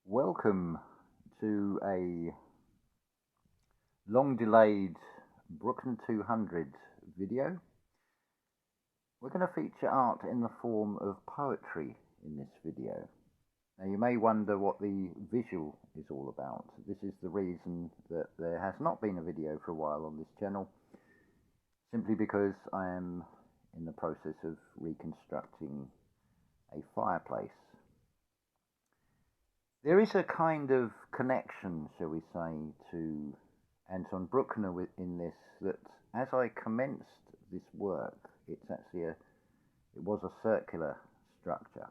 Welcome to a long-delayed Bruckner200 video. We're going to feature art in the form of poetry in this video. Now you may wonder what the visual is all about. This is the reason that there has not been a video for a while on this channel, simply because I am in the process of reconstructing a fireplace. There is a kind of connection, shall we say, to Anton Bruckner in this, that as I commenced this work, it was a circular structure.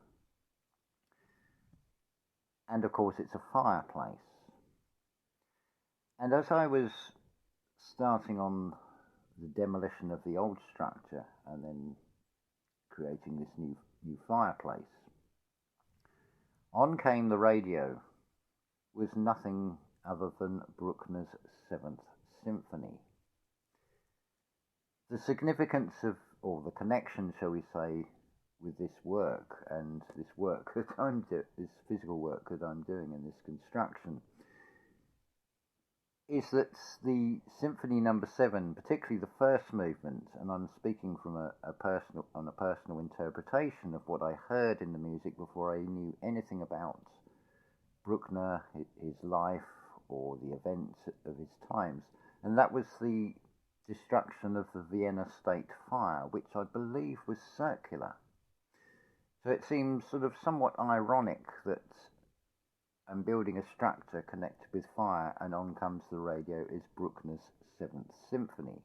And of course it's a fireplace. And as I was starting on the demolition of the old structure and then creating this new fireplace, on came the radio with nothing other than Bruckner's 7th Symphony. The significance of, or the connection, shall we say, with this work and this work that this physical work that I'm doing in this construction, is that the Symphony No. 7, particularly the first movement, and I'm speaking from a personal interpretation of what I heard in the music before I knew anything about Bruckner, his life, or the events of his times, and that was the destruction of the Vienna State Fire, which I believe was circular. So it seems sort of somewhat ironic that I'm building a structure connected with fire, and on comes the radio is Bruckner's 7th Symphony.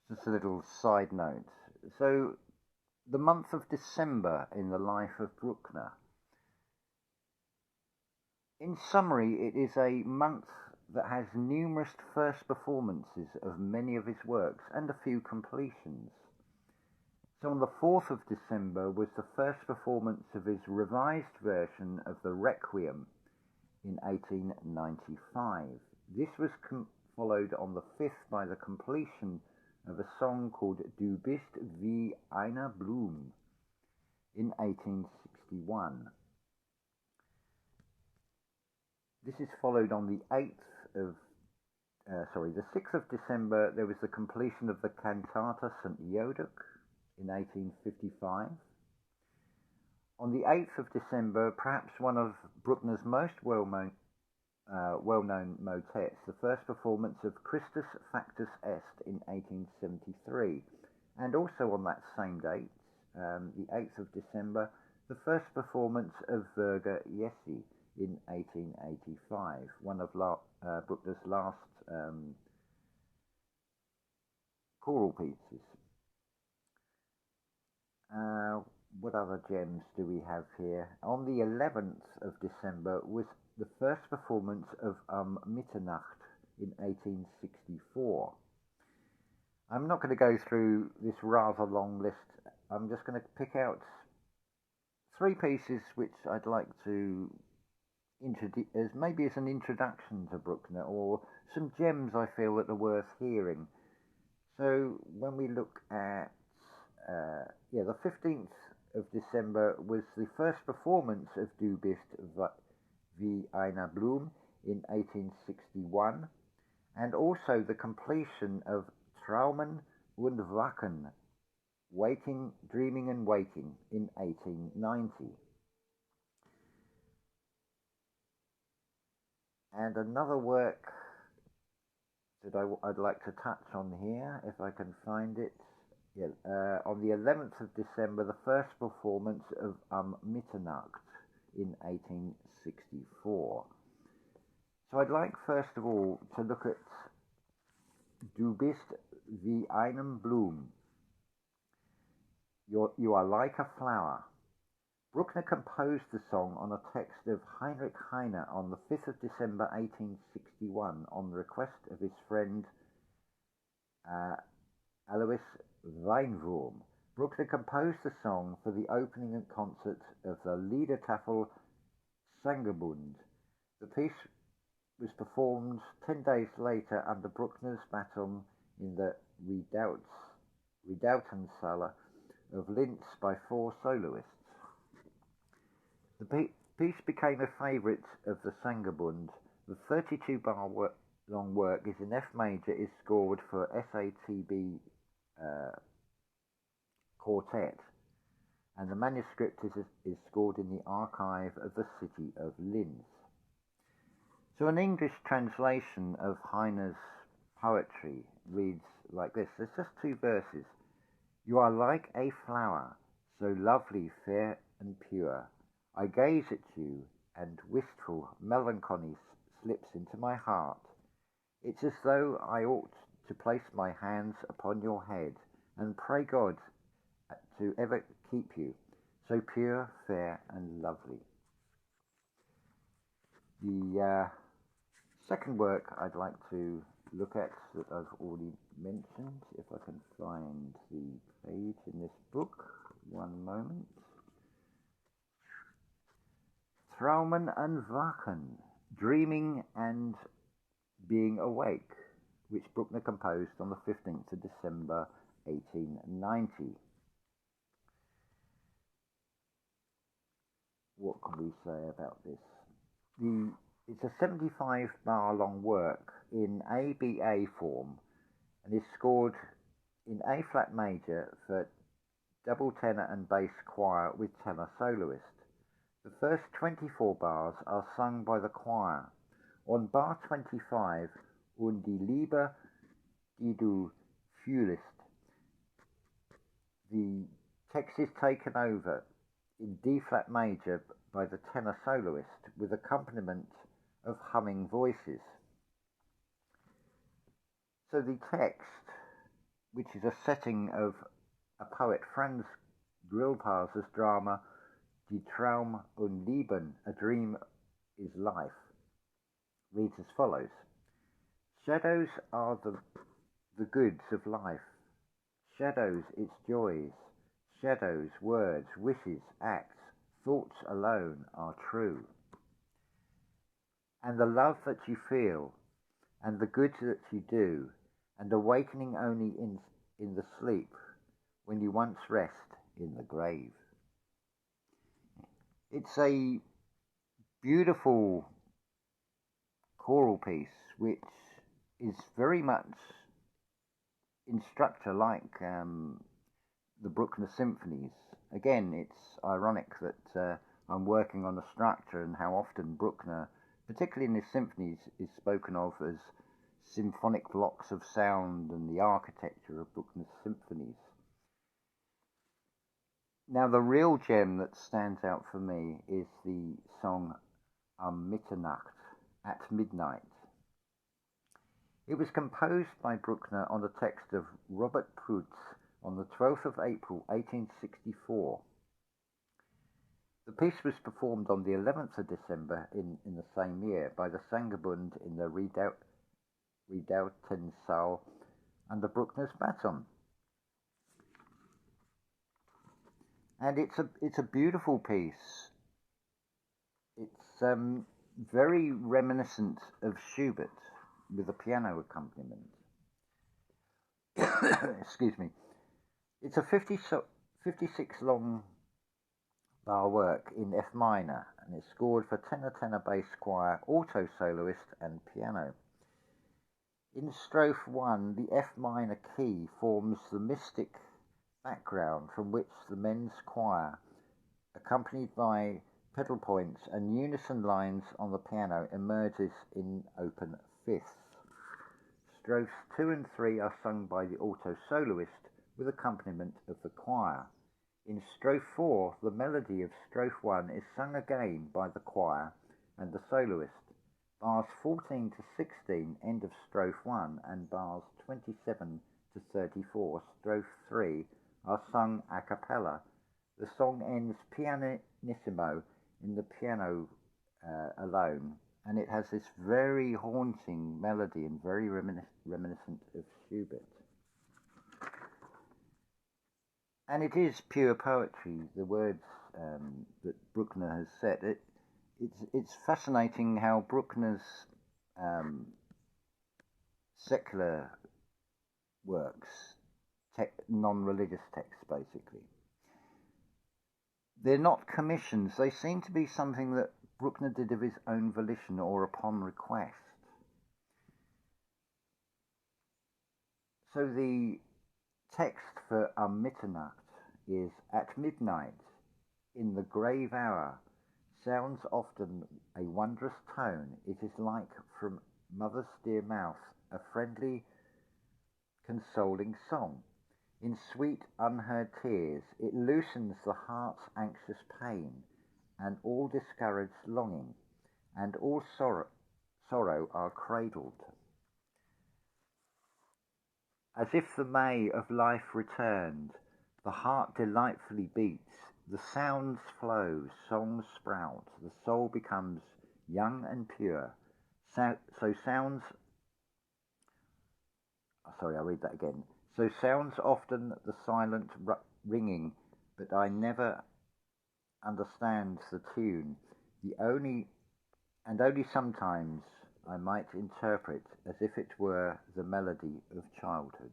Just a little side note. So, the month of December in the life of Bruckner. In summary, it is a month that has numerous first performances of many of his works and a few completions. So on the 4th of December was the first performance of his revised version of the Requiem in 1895. This was followed on the 5th by the completion of a song called Du bist wie eine Blüme in 1861. This is followed on the 6th of December, there was the completion of the Cantata St. Jodok in 1855. On the 8th of December, perhaps one of Bruckner's most well-known motets, the first performance of Christus Factus Est in 1873. And also on that same date, the 8th of December, the first performance of Virga Jesi in 1885, one of Bruckner's last choral pieces. What other gems do we have here? On the 11th of December was the first performance of Mitternacht in 1864. I'm not going to go through this rather long list. I'm just going to pick out three pieces which I'd like to introduce as an introduction to Bruckner, or some gems I feel that are worth hearing. So when we look at the 15th of December was the first performance of Du bist wie eine Blüme in 1861, and also the completion of Träumen und Wachen, Waking, Dreaming and Waking, in 1890. And another work that I'd like to touch on here, if I can find it. On the 11th of December, the first performance of Mitternacht in 1864. So I'd like first of all to look at Du bist wie eine Blume. You are like a flower. Bruckner composed the song on a text of Heinrich Heine on the 5th of December 1861 on the request of his friend Alois Weinwurm. Bruckner composed the song for the opening concert of the Liedertafel Sangebund. The piece was performed 10 days later under Bruckner's baton in the Redoutensaal of Linz by 4 soloists. piece became a favourite of the Sangerbund. The 32-bar long work is in F major, is scored for SATB quartet, and the manuscript is scored in the archive of the city of Linz. So an English translation of Heine's poetry reads like this. There's just two verses. You are like a flower, so lovely, fair and pure. I gaze at you, and wistful melancholy slips into my heart. It's as though I ought to place my hands upon your head and pray God to ever keep you so pure, fair and lovely. The second work I'd like to look at that I've already mentioned, if I can find the page in this book, one moment. Träumen and Wachen, Dreaming and Being Awake, which Bruckner composed on the 15th of December 1890. What can we say about this? It's a 75-bar long work in ABA form and is scored in A flat major for double tenor and bass choir with tenor soloist. The first 24 bars are sung by the choir. On bar 25, Und die Liebe, die du fühlst, the text is taken over in D flat major by the tenor soloist with accompaniment of humming voices. So the text, which is a setting of a poet Franz Grillparzer's drama Die Traum und Leben, A Dream is Life, reads as follows. Shadows are the goods of life. Shadows its joys. Shadows, words, wishes, acts, thoughts alone are true. And the love that you feel, and the good that you do, and awakening only in the sleep, when you once rest in the grave. It's a beautiful choral piece, which is very much instructor-like the Bruckner symphonies. Again, it's ironic that I'm working on a structure and how often Bruckner, particularly in his symphonies, is spoken of as symphonic blocks of sound and the architecture of Bruckner's symphonies. Now, the real gem that stands out for me is the song Mitternacht, at midnight. It was composed by Bruckner on the text of Robert Prutz on the 12th of April 1864. The piece was performed on the 11th of December in the same year by the Sangerbund in the Redoutensaal under Bruckner's baton. And it's a beautiful piece. It's very reminiscent of Schubert with a piano accompaniment. Excuse me. It's a 56 long bar work in F minor and it's scored for tenor bass choir, alto soloist and piano. In strophe 1, the F minor key forms the mystic background from which the men's choir, accompanied by pedal points and unison lines on the piano, emerges in open fifths. Strophes 2 and 3 are sung by the alto soloist with accompaniment of the choir. In strophe 4, the melody of strophe 1 is sung again by the choir and the soloist. Bars 14 to 16, end of strophe 1, and bars 27 to 34, strophe 3, are sung a cappella. The song ends pianissimo in the piano alone, and it has this very haunting melody and very reminiscent of Schubert. And it is pure poetry, the words that Bruckner has said. It's fascinating how Bruckner's secular works, non-religious texts basically, They're not commissions. They seem to be something that Bruckner did of his own volition or upon request. So the text for Mitternacht is, at midnight, in the grave hour, sounds often a wondrous tone. It is like from mother's dear mouth, a friendly, consoling song. In sweet, unheard tears, it loosens the heart's anxious pain, and all discouraged longing, and all sorrow are cradled. As if the May of life returned, the heart delightfully beats, the sounds flow, songs sprout, the soul becomes young and pure. So sounds, sorry, I'll read that again. So sounds often the silent ringing, but I never understand the tune. Only sometimes I might interpret as if it were the melody of childhood.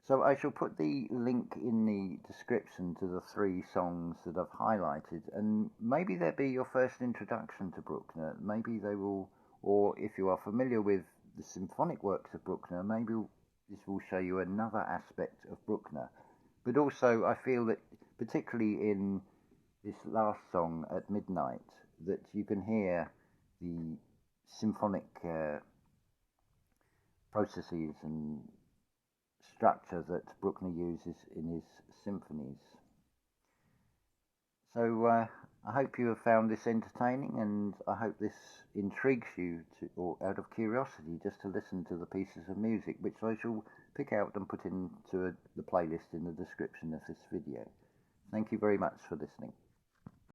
So I shall put the link in the description to the 3 songs that I've highlighted, and maybe they'll be your first introduction to Bruckner. Maybe they will, or if you are familiar with the symphonic works of Bruckner, maybe this will show you another aspect of Bruckner. But also, I feel that particularly in this last song, At Midnight, that you can hear the symphonic processes and structure that Bruckner uses in his symphonies. So I hope you have found this entertaining, and I hope this intrigues you, or out of curiosity, just to listen to the pieces of music, which I shall pick out and put into the playlist in the description of this video. Thank you very much for listening.